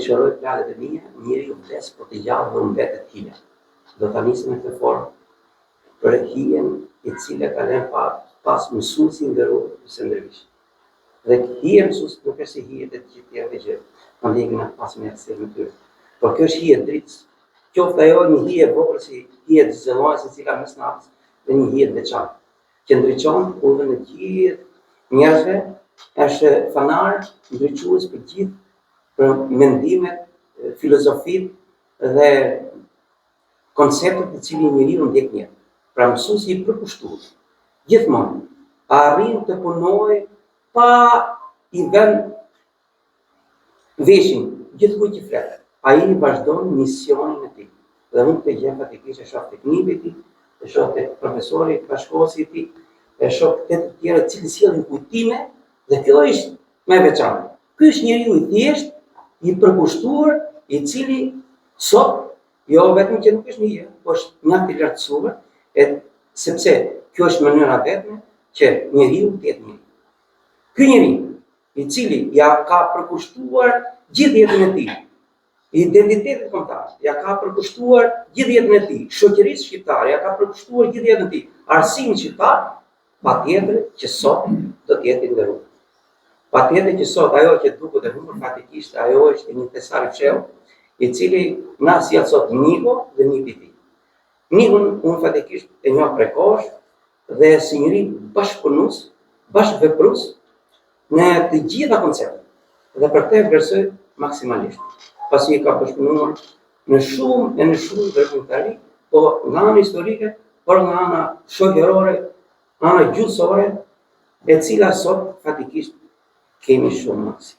shëroj fjalët e mia, njeriu vdes për të gjallë dhe mbetet hile. Do ta nisim me këtë formë për hijen e cila ka lënë pas mësuesi nderuar të Sëndërvish. Dhe hija mësues nuk është hije të gjithë tjerëve që kanë ndjekin pas me aksel me tyre. Por kjo është hije dritës. Qoftë ajo një hije vogël si hije të zëllojës e cila mes natës dhe një hije të veçantë, që ndriçon udhën e gjithë njerëzve, është fanar ndriçues për gjithë për mendimet, filozofitë dhe konceptet të cilin njeriu ndjek një. Pra mësuesi i përkushtuar gjithmonë arrin të punojë pa i vënë veshin gjithmonë që flet. Ai vazhdon misionin e tij. Dhe unë të gjë fatikisht e shoh tek nipi i tij, e shoh tek profesori, bashkëkohësi i tij, e shoh tek të tjerë të cilët sjellin kujtime dhe fillorisht më veçantë. Ky është njeriu i thjeshtë, i përkushtuar, i cili sot jo vetëm që nuk është një hije, por është mjaft i lartësuar, sepse kjo është mënyra vetme që njeriu të jetë njeri. Ky njeri, i cili ja ka përkushtuar gjithë jetën e tij, identitetin kombëtar, ja ka përkushtuar gjithë jetën e tij, shoqërisë shqiptare, ja ka përkushtuar gjithë jetën e tij, arsimin shqiptar, patjetër që sot do të jetë i nderuar. Patjetër që sot ajo që duket e humbur fatikisht, ajo është një tesar i fshehur, i cili na sjell sot Niko dhe nipi i tij. Nikun unë fatikisht e njoh prekosh dhe si njëri bashkëpunues, bashkëveprues në të gjitha konceptet. Dhe për këtë e vlerësoj maksimalisht. Pasi ka bashkëpunuar në shumë veprimtari, po nga ana historike, por nga ana shoqërore, ana gjusore, e cila sot fatikisht kemi shumë maksi.